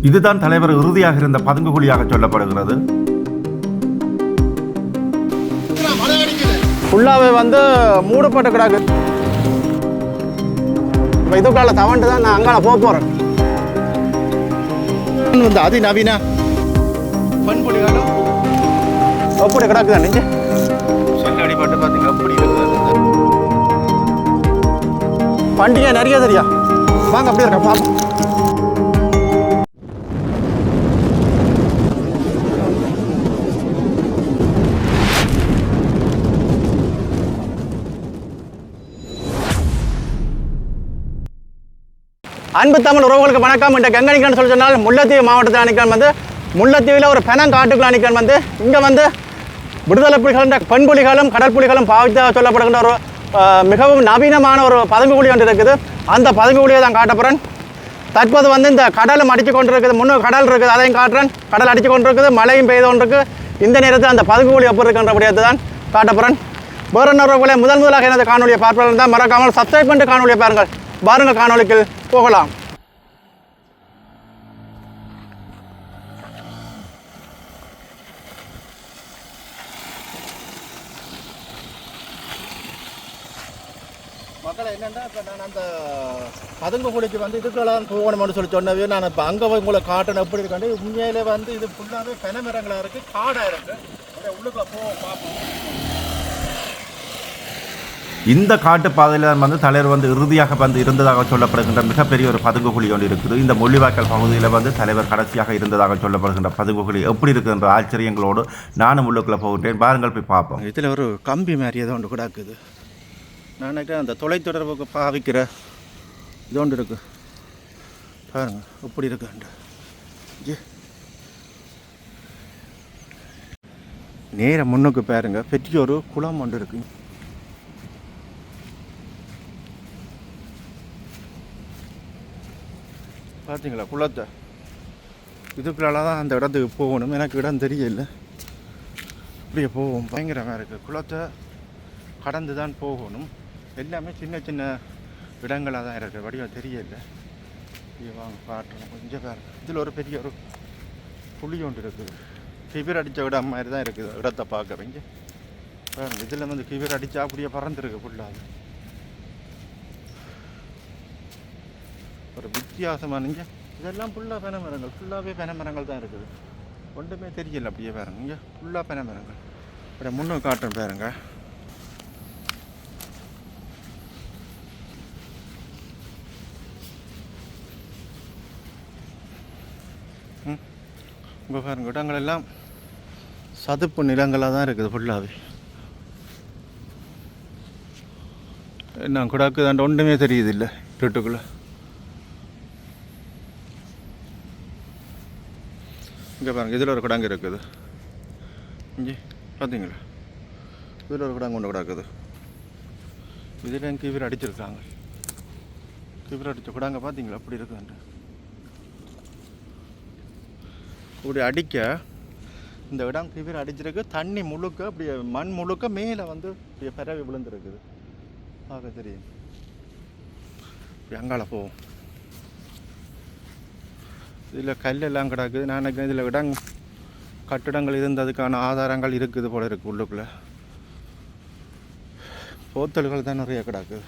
இதுதான் தலைவர் இறுதியாக இருந்த பதுங்குகுழியாக சொல்லப்படுகிறது. ஃபுல்லாகவே வந்து மூடப்பட்ட கிடக்கு. இப்போ இதுக்குள்ள தவண்டு தான் நான் அங்கால போக போகிறேன். வந்து அதிநவீன பண்புலிகளும் எப்படி கிடக்குதா நெஞ்சு செல் அடிபட்டு பார்த்தீங்க அப்படி இருக்குது. பண்டிகை நிறைய தெரியா வாங்க அப்படி இருக்க பார்ப்போம். அன்பு தமிழ் உறவுகளுக்கு வணக்கம். இந்த கங்கணிக்கான்னு சொல்லி சொன்னால் முல்லைத்தீவு மாவட்டத்தில் அணிக்கான் வந்து முல்லைத்தீவில் ஒரு பெணம் காட்டுக்குள்ள அணிக்கான் வந்து இங்கே வந்து விடுதலை புலிகள் பெண்புலிகளும் கடற்புலிகளும் பாவித்தாக சொல்லப்படுகின்ற ஒரு மிகவும் நவீனமான ஒரு பதுங்குகுழி ஒன்று இருக்குது. அந்த பதுங்குகுழியை தான் காட்டப்படுறேன். தற்போது வந்து இந்த கடலும் அடித்து கொண்டு இருக்குது. முன்னே கடல் இருக்குது, அதையும் காட்டுறேன். கடல் அடித்து கொண்டு இருக்குது, மழையும் பெய்து கொண்டு இருக்குது. இந்த நேரத்தில் அந்த பதுங்குகுழி எப்படி இருக்குன்றபடியத்தை தான் காட்டப்படுறேன். வேறு உறவுகளை முதலாக எனது காணொலியை பார்ப்பது தான் மறக்காமல் சப்ஸ்கிரைப் பண்ணிட்டு காணொலியை பாருங்கள். பாருங்கள், காணொலிக்கு போகலாம். மக்களை என்னென்னா இப்போ நான் அந்த பதுங்குகுழிக்கு வந்து இதுக்கெல்லாம் போகணும்னு சொல்லி சொன்னவே நான் இப்போ அங்கே போய் உங்களை காட்டணும் எப்படி இருக்காண்டு. உண்மையிலே வந்து இது ஃபுல்லாகவே பெனமரங்களாக இருக்குது, காடாக இருக்குது. உள்ளுக்குள்ள போவோம் பார்ப்போம். இந்த காட்டு பாதையில் வந்து தலைவர் வந்து இறுதியாக வந்து இருந்ததாக சொல்லப்படுகின்ற மிகப்பெரிய ஒரு பதுங்குகுழி ஒன்று இருக்குது. இந்த முள்ளிவாய்க்கால் பகுதியில் வந்து தலைவர் கடைசியாக இருந்ததாக சொல்லப்படுகின்ற பதுங்குகுழி எப்படி இருக்குன்ற ஆச்சரியங்களோடு நானும் உள்ளுக்குள்ளே போகின்றேன். பாருங்கள், போய் பார்ப்போம். இதில் ஒரு கம்பி மாதிரி ஏதோ ஒன்று கூட இருக்குது. நான் நினைக்கிறேன் அந்த தொலைத்தொடர்புக்கு பாவிக்கிற இது ஒன்று இருக்குது. பாருங்கள் எப்படி இருக்குண்டு. நேரம் முன்னுக்கு பாருங்க, பெரிய ஒரு குளம் ஒன்று இருக்குது. பார்த்தீங்களா குளத்தை? இதுக்குள்ளால தான் அந்த இடத்துக்கு போகணும். எனக்கு இடம் தெரியல. அப்படியே போவோம். பயங்கரமாக இருக்குது. குளத்தை கடந்து தான் போகணும். எல்லாமே சின்ன சின்ன இடங்களாக தான் இருக்குது. வடிவம் தெரியல. இங்கே வாங்க காட்டுறோம். கொஞ்சம் பாருங்க. இதில் ஒரு பெரிய ஒரு புளி ஒன்று இருக்குது. கிபீர் அடித்த இடம் மாதிரி தான் இருக்குது இடத்தை பார்க்க. இங்கே பாருங்க, இதில் வந்து கிபீர் அடித்தா அப்படியே பறந்துருக்கு ஃபுல்லாக. ஒரு வித்தியாசமான இங்கே இதெல்லாம் ஃபுல்லாக பென மரங்கள், ஃபுல்லாகவே பென மரங்கள் தான் இருக்குது. ஒன்றுமே தெரியல. அப்படியே பாருங்க, இங்கே ஃபுல்லாக பென மரங்கள். அப்படியே முன்னே காட்டுறேன் பாருங்க. இங்கே பாருங்க, இடங்கள் எல்லாம் சதுப்பு நிலங்களாக தான் இருக்குது ஃபுல்லாகவே. என்ன குடாக்குதாண்ட ஒன்றுமே தெரியுது இல்லை இருட்டுக்குள்ளே. இங்கே பாருங்கள், இதில் ஒரு கிடங்கு இருக்குது. இங்கே பார்த்தீங்களா, இதில் ஒரு கிடங்கு கொண்டு கிடக்குது. இதில் கீவிர அடிச்சிருக்காங்க. கீவிர அடித்த கிடங்க பார்த்தீங்களா அப்படி இருக்குன்ட்டு. இப்படி அடிக்க இந்த இடம் கீவிர அடிச்சிருக்கு. தண்ணி முழுக்க அப்படியே மண் முழுக்க மேலே வந்து அப்படியே பரவி விழுந்துருக்குது. பார்க்க தெரியும். இப்படி அங்கால போவோம். இதில் கல்லெல்லாம் கிடக்குது. நான் நினைக்கிறேன் இதில் இடம் கட்டிடங்கள் இருந்ததுக்கான ஆதாரங்கள் இருக்குது போல இருக்குது. உள்ளுக்குள்ளே போத்தல்கள் தான் நிறைய கிடக்குது.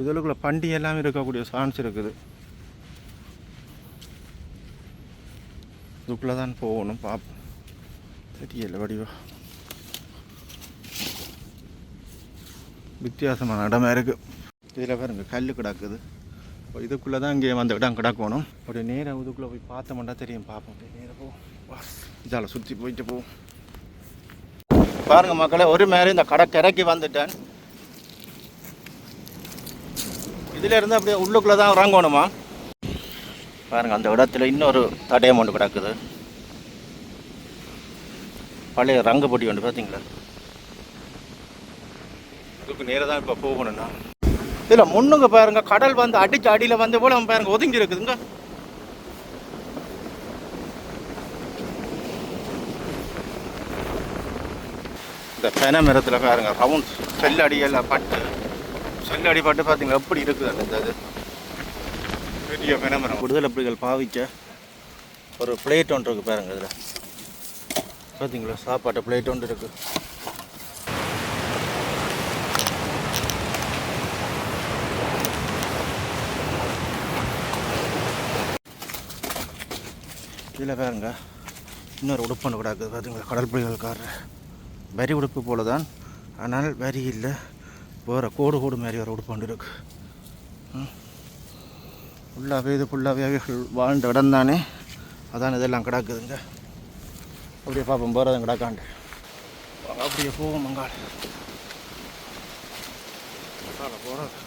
இதுக்குள்ளே பண்டி எல்லாம் இருக்கக்கூடிய சான்ஸ் இருக்குது. இதுக்குள்ளே தான் போகணும். பார்ப்போம். தெரியல வடிவா. வித்தியாசமான இடமா இருக்குது. இதில் பாருங்க கல் கிடக்குது. இப்போ இதுக்குள்ளே தான் இங்கே அந்த இடம் கிடக்கணும். அப்படியே நேராக இதுக்குள்ளே போய் பார்த்தோம்னா தெரியும். பார்ப்போம். நேராக போவோம். இதால் சுற்றி போயிட்டு போவோம். பாருங்கள் மக்களை, ஒரு மேலே இந்த கடற்கரைக்கு வந்துட்டேன். இதில் இருந்து அப்படியே உள்ளுக்குள்ளே தான் இறங்கணுமா. பாருங்கள், அந்த இடத்துல இன்னொரு தடயம் ஒன்று கிடக்குது. பழைய ரங்கு பொடி ஒன்று பார்த்தீங்களா. இதுக்கு நேராக தான் இப்போ போகணும்னா. இதில் முன்னுங்க பாருங்க, கடல் வந்து அடிச்சு அடியில் வந்து போல பாருங்க ஒதுங்கி இருக்குதுங்க. இந்த பென மரத்தில் பாருங்க ரவுண்ட் செல்லடியெல்லாம் பட்டு செல்லடி பட்டு பார்த்தீங்களா எப்படி இருக்குது அந்த இது. பெரிய பெனமரம் விடுதலை புலிகள் பாவிச்ச ஒரு பிளேட் ஒன்று இருக்குது பாருங்க. இதில் பார்த்தீங்களா சாப்பாட்டு பிளேட் ஒன்று இருக்குது. இதில் பாருங்க இன்னொரு உடுப்பு ஒன்று கிடக்குது பார்த்தீங்களா. கடல் புலிகளுக்காரர் வரி உடுப்பு போல தான், ஆனால் வரி இல்லை, வேறு கோடு மாதிரி ஒரு உடுப்பு ஒன்று இருக்குது. ஃபுல்லாகவே இது ஃபுல்லாகவே வாழ்ந்த இடம் தானே, அதான் இதெல்லாம் கிடக்குதுங்க. அப்படியே பார்ப்போம் போகிறதும் கிடக்காண்டு. அப்படியே போவோம் மங்காள போகிறது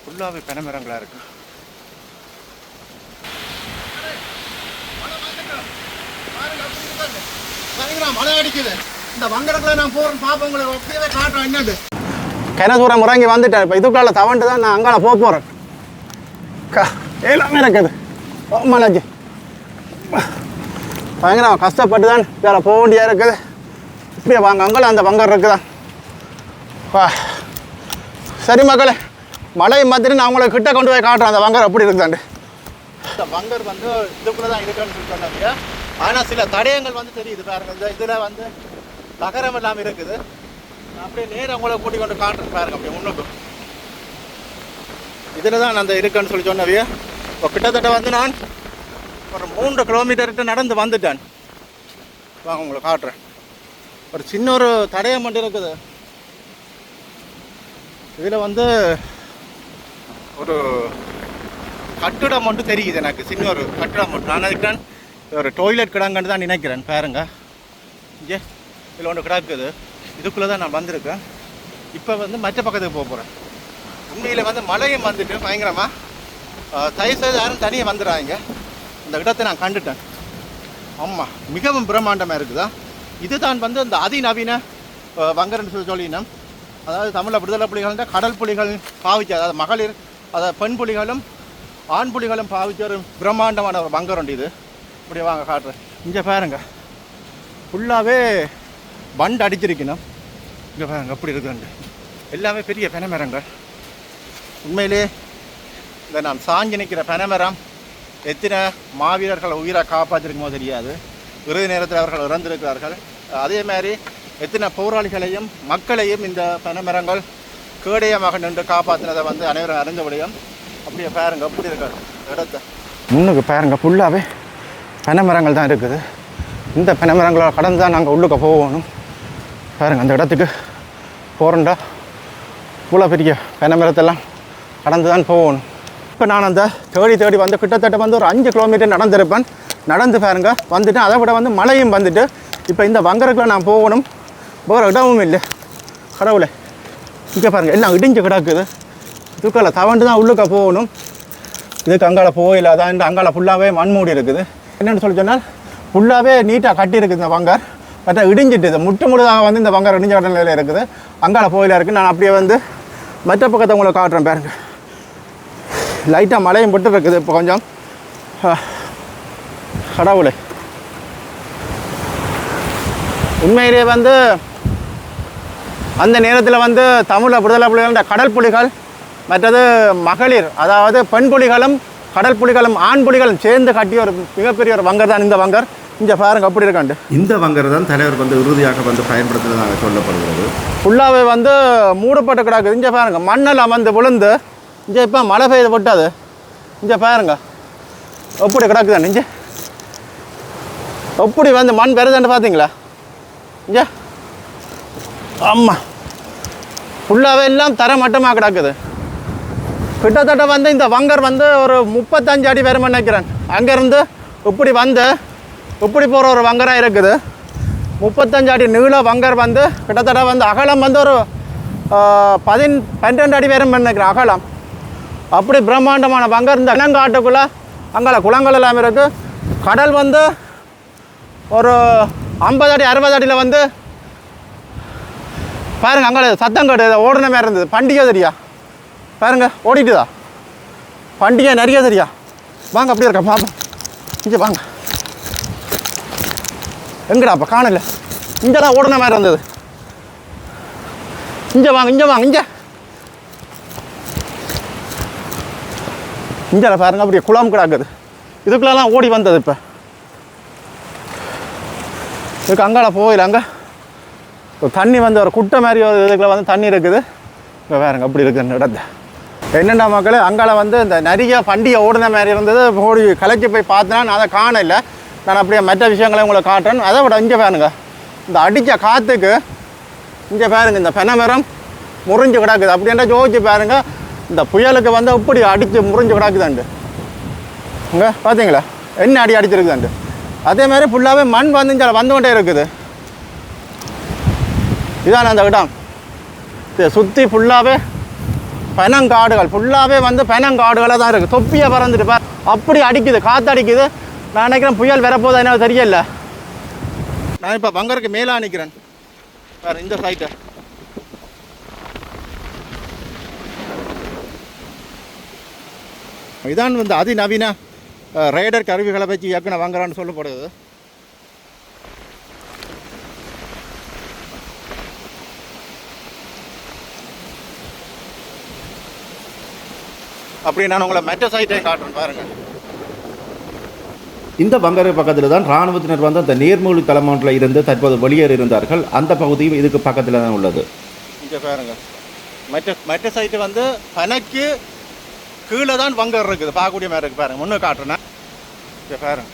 ஃபுல்லாகவே பெனமரங்களாக இருக்குது. மழை அடிக்குது. இந்த வங்கடத்தில் நான் போகிறேன் பார்ப்போம், உங்களை அப்படியே காட்டுறேன். என்னது கிணசூரம் முறங்கி வந்துட்டேன். இப்போ இதுக்குள்ள தவண்டு தான் நான் அங்கால போகிறேன். எல்லாமே இருக்குது மலைஞ்சி பயங்கரம் கஷ்டப்பட்டு தான் வேலை போக வேண்டியதாக இருக்குது. இப்படியே வாங்க அங்கே அந்த வங்கர் இருக்குதான். சரி மக்களே, மழை மாதிரி நான் உங்களை கிட்ட கொண்டு போய் காட்டுறேன் அந்த வங்கர் எப்படி இருக்குதாண்டு. இந்த வங்கர் வந்து இதுக்குள்ளே தான் இருக்குன்னு சொல்லி சொன்னாங்க. ஆனால் சில தடயங்கள் வந்து தெரியுது பாருங்க. இந்த இதில் வந்து நகரம் எல்லாம் இருக்குது. அப்படியே நேரம் உங்களை கூட்டி கொண்டு காட்டுறேன் பாருங்க. அப்படியே முன்னுக்கு இதில் தான் அந்த இருக்குன்னு சொல்லி சொன்னவையே. இப்போ கிட்டத்தட்ட வந்து நான் ஒரு 3 கிலோமீட்டர்கிட்ட நடந்து வந்துட்டேன். வாங்க உங்களை காட்டுறேன். ஒரு சின்ன ஒரு தடயம் மட்டும் இருக்குது. இதில் வந்து ஒரு கட்டிடம் மட்டும் தெரியுது எனக்கு, சின்ன ஒரு கட்டிடம் மட்டும். நான் நினைக்கிறேன் ஒரு டாய்லெட் கிடங்குன்னு தான் நினைக்கிறேன். பாருங்க இங்கே இதில் ஒன்று கிடக்குது. இதுக்குள்ளே தான் நான் வந்திருக்கேன். இப்போ வந்து மற்ற பக்கத்துக்கு போக போகிறேன். உண்மையில் வந்து மழையும் வந்துட்டு பயங்கரமாக தயவுசெய்து யாரும் தனியாக வந்துடுறாங்க. இந்த இடத்தை நான் கண்டுட்டேன். ஆமாம், மிகவும் பிரம்மாண்டமாக இருக்குதா. இதுதான் வந்து இந்த அதிநவீன வங்கர்னு சொல்லினோம். அதாவது தமிழ் விடுதலை புலிகள் கடல் புலிகள் பாவிச்சு, அதாவது மகளிர், அதாவது பெண் புலிகளும் ஆண் புலிகளும் பாவிச்ச ஒரு பிரம்மாண்டமான ஒரு வங்கர் உண்டு. இது இப்படி வாங்க காட்டுறேன். இங்கே பாருங்க ஃபுல்லாகவே பண்டு அடிச்சிருக்கணும். இங்கே பாருங்க எப்படி இருக்குதுண்டு. எல்லாமே பெரிய பெனமரங்கள். உண்மையிலே இந்த நாம் சாஞ்சி நிற்கிற பெனமரம் எத்தனை மாவீரர்களை உயிரை காப்பாற்றிருக்குமோ தெரியாது. இறுதி நேரத்தில் அவர்கள் இறந்திருக்கிறார்கள். அதே மாதிரி எத்தனை போராளிகளையும் மக்களையும் இந்த பெனமரங்கள் கேடயமாக நின்று காப்பாற்றினதை வந்து அனைவரும் அறிந்த விடயம். அப்படியே பாருங்க அப்படி இருக்காது இடத்த முன்னுக்கு பாருங்க. ஃபுல்லாகவே பெனமரங்கள் தான் இருக்குது. இந்த பெனமரங்களை கடந்து தான் நாங்கள் உள்ளுக்க போகணும். பாருங்க அந்த இடத்துக்கு போகிறோண்டா இவ்வளோ பெரிய பெனமரத்தெல்லாம் கடந்து தான் போகணும். இப்போ நான் அந்த தேடி வந்து கிட்டத்தட்ட வந்து ஒரு 5 கிலோமீட்டர் நடந்திருப்பேன். நடந்து பாருங்க வந்துட்டு அதை விட வந்து மழையும் வந்துட்டு இப்போ இந்த வங்கருக்குள்ள நான் போகணும். வேறு இடமும் இல்லை. கடவுளை இங்கே பாருங்கள் எல்லாம் இடிஞ்சு கிடக்குது. இதுக்குள்ள தவண்டு தான் உள்ளுக்க போகணும். இதுக்கு அங்கால போகல. அதான் அங்கால ஃபுல்லாகவே மண்மூடி இருக்குது. என்னென்னு சொல்லி சொன்னால் ஃபுல்லாகவே நீட்டாக கட்டியிருக்குது இந்த வங்கர். பட் இடிஞ்சிட்டு முழுதாக வந்து இந்த வங்கர் இடிஞ்ச நிலையில் இருக்குது. அங்கால போயில இருக்குது. நான் அப்படியே வந்து மற்ற பக்கத்தை உங்களை காட்டுறேன் பாருங்க. லைட்டாக மழையும் போட்டு இருக்குது இப்போ கொஞ்சம். கடவுளை உண்மையிலே வந்து அந்த நேரத்தில் வந்து தமிழ் விடுதலை புலிகள் கடல் புலிகள் மற்றது மகளிர், அதாவது பெண் புலிகளும் கடல் புலிகளும் ஆண் புலிகளும் சேர்ந்து கட்டிய ஒரு மிகப்பெரிய ஒரு வங்கர் தான் இந்த வங்கர். இங்கே பாருங்க அப்படி இருக்காண்டு. இந்த வங்கர் தான் தலைவர் வந்து இறுதியாக வந்து பயன்படுத்துவதாக சொல்லப்படுகிறது. ஃபுல்லாகவே வந்து மூடப்பட்டு கிடக்குது. இங்கே பாருங்க மண்ணெல்லாம் வந்து விழுந்து இங்கே இப்போ மழை பெய்து விட்டாது. இங்கே பாருங்க எப்படி கிடக்குதான்னு. இங்கே எப்படி வந்து மண் பெருதான்னு பார்த்தீங்களா? இங்கே ஆமாம் ஃபுல்லாகவே எல்லாம் தர மட்டமாக கிடக்குது. கிட்டத்தட்ட வந்து இந்த வங்கர் வந்து ஒரு 35 அடி வரும்னு நினைக்கிறேன். அங்கேருந்து இப்படி வந்து இப்படி போகிற ஒரு வங்கராக இருக்குது. 35 அடி நீள வங்கர் வந்து கிட்டத்தட்ட வந்து அகலம் வந்து ஒரு 12 அடி வரும்னு நினைக்கிறேன் அகலம். அப்படி பிரம்மாண்டமான வங்கர். இந்த இனங்காட்டுக்குள்ளே அங்கே குளங்கள் எல்லாம் இருக்குது. கடல் வந்து ஒரு 50 அடி 60 அடியில் வந்து பாருங்கள் அங்கே சத்தம் கேட்டு ஓடுன மாதிரி இருந்தது. பண்டிகை தெரியா பாருங்க ஓடிட்டுதா பண்டிகை நிறைய தெரியா. வாங்க அப்படி இருக்கா பாப்பா. இங்கே வாங்க. எங்கடா அப்போ காணல. இங்கே தான் ஓடுன மாதிரி இருந்தது. இங்கே வாங்க இங்கே வாங்க. இங்கே இங்கே பாருங்க அப்படியே குளம் கிடக்குது. இதுக்குள்ளெல்லாம் ஓடி வந்தது. இப்போ இதுக்கு அங்கால போயில அங்கே தண்ணி வந்து ஒரு குட்டை மாதிரி ஒரு இதுக்குள்ள வந்து தண்ணி இருக்குது. இப்போ பாருங்க அப்படி இருக்குது இடத்த. என்னென்ன மக்கள் அங்கால வந்து இந்த நிறைய பண்டிகை ஓடுன மாதிரி இருந்தது. ஓடி கலைச்சி போய் பார்த்தேன்னா நான் அதை காணலை. நான் அப்படியே மற்ற விஷயங்களை உங்களை காட்டுறேன். அதை விட இங்கே பாருங்க இந்த அடித்த காற்றுக்கு இங்கே பாருங்க இந்த பெனமரம் முறிஞ்சு கிடக்குது. அப்படின்ற ஜோதிச்சு பாருங்க இந்த புயலுக்கு வந்து இப்படி அடித்து முறிஞ்சு கிடக்குதாண்டு. இங்கே பார்த்தீங்களா என்ன அடி அடிச்சிருக்குதாண்டு. அதேமாதிரி ஃபுல்லாகவே மண் வந்து இங்கே வந்து கொண்டே இருக்குது. இதான் அந்த இடம். இதை சுற்றி ஃபுல்லாகவே பெனங்காடுகள் ஃபுல்லாகவே வந்து பெனங்காடுகளாக தான் இருக்குது. தொப்பியை பறந்துட்டு பார் அப்படி அடிக்குது, காற்று அடிக்குது. நான் நினைக்கிறேன் புயல் வரப்போதா என்ன தெரியல. நான் இப்போ பங்கருக்கு மேலே நிற்கிறேன். வேறு இந்த சைட்டை இதான் வந்து அதிநவீன ரேடர் கருவிகளை வச்சு இயக்குன வாங்குறான்னு சொல்லப்படுது. அப்படி நான் உங்களை மெட்ட சைட்டை காட்டுறேன் பாருங்க. இந்த பங்கரை பக்கத்தில் தான் இராணுவத்தினர் வந்து அந்த நீர்மூழ்கி தளமொன்றில் இருந்து தற்போது வெளியேறி இருந்தார்கள். அந்த பகுதி இதுக்கு பக்கத்தில் தான் உள்ளது. இங்கே பாருங்க மெட்ட சைட்டு வந்து பனைக்கு கீழே தான் பங்கர் இருக்குது. பார்க்கக்கூடிய மாதிரி இருக்குது பாருங்க. முன்னே காட்டுறேன். இங்கே பாருங்க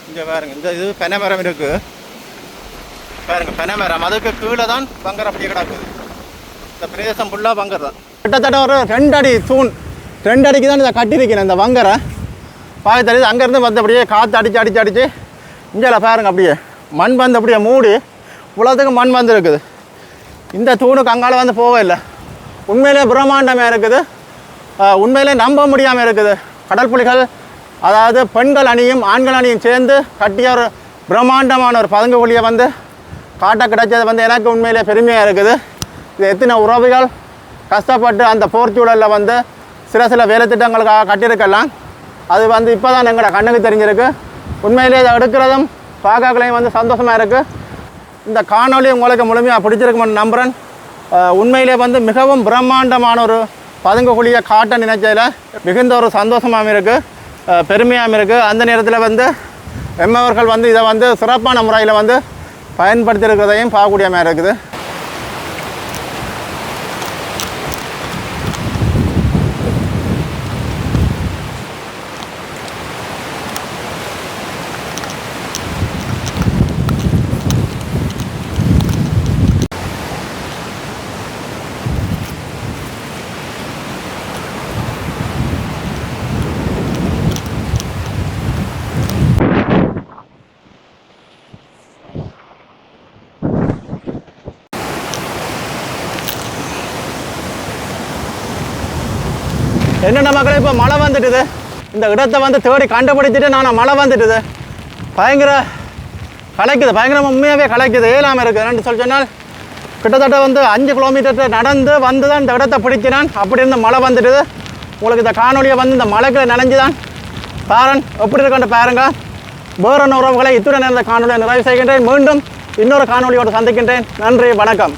இங்கே பாருங்க இந்த இது பெனமரம் இருக்குது பாருங்க. பெனமரம் அதுக்கு கீழே தான் பங்கர் அப்படியே கிடக்குது. இந்த பிரதேசம் ஃபுல்லாக பங்கர் தான். கிட்டத்தட்ட ஒரு 2 அடி தூண் 2 அடிக்கு தான் இதை கட்டியிருக்கிறேன் இந்த பங்கரை. பார்க்க தெரியுது. அங்கேருந்து வந்து அப்படியே காற்று அடித்து இங்கே பாருங்க அப்படியே மண் வந்து அப்படியே மூடி இவ்வளோத்துக்கு மண் வந்து இருக்குது. இந்த தூணுக்கு அங்கால வந்து போகவே இல்லை. உண்மையிலே பிரம்மாண்டமாக இருக்குது. உண்மையிலே நம்ப முடியாமல் இருக்குது. கடல் புலிகள் அதாவது பெண்கள் அணியும் ஆண்கள் அணியும் சேர்ந்து கட்டிய ஒரு பிரம்மாண்டமான ஒரு பதுங்கு குழியை வந்து காட்ட கிடைச்சது வந்து எனக்கு உண்மையிலே பெருமையாக இருக்குது. இது எத்தனை உறவுகள் கஷ்டப்பட்டு அந்த போர்ச்சூழலில் வந்து சில வேலை திட்டங்களுக்காக கட்டியிருக்கலாம். அது வந்து இப்போ தான் எங்களோட கண்ணுக்கு தெரிஞ்சிருக்கு. உண்மையிலே இதை எடுக்கிறதும் பார்க்கலையும் வந்து சந்தோஷமாக இருக்குது. இந்த காணொலி உங்களுக்கு முழுமையாக பிடிச்சிருக்குமென்னு நம்புகிறேன். உண்மையிலே வந்து மிகவும் பிரம்மாண்டமான ஒரு பதுங்கு குழியை காட்ட நினைச்சதில் மிகுந்த ஒரு சந்தோஷமாகவும் இருக்குது, பெருமையாகவும் இருக்குது. அந்த நேரத்தில் வந்து எம்மவர்கள் வந்து இதை வந்து சிறப்பான முறையில் வந்து பயன்படுத்தியிருக்கிறதையும் பார்க்கக்கூடிய மாதிரி இருக்குது. என்னென்ன மக்கள் இப்போ மழை வந்துட்டுது. இந்த இடத்தை வந்து தேடி கண்டுபிடிச்சிட்டு நான் மழை வந்துட்டுது. பயங்கர கலைக்குது, பயங்கரமாக உண்மையாகவே கலைக்குது. ஏலாமல் இருக்குது. என்னென்னு சொன்னால் கிட்டத்தட்ட வந்து 5 கிலோமீட்டர் நடந்து வந்து தான் இந்த இடத்தை பிடிச்சினான். அப்படி இருந்து மழை வந்துட்டுது. உங்களுக்கு இந்த காணொலியை வந்து இந்த மழைக்கு நனைஞ்சு தான் பாரன் எப்படி இருக்குன்னு பாருங்க. வேறு உறவுகளை இத்துடன் இந்த காணொலியை நிறைவு செய்கின்றேன். மீண்டும் இன்னொரு காணொலியோடு சந்திக்கின்றேன். நன்றி, வணக்கம்.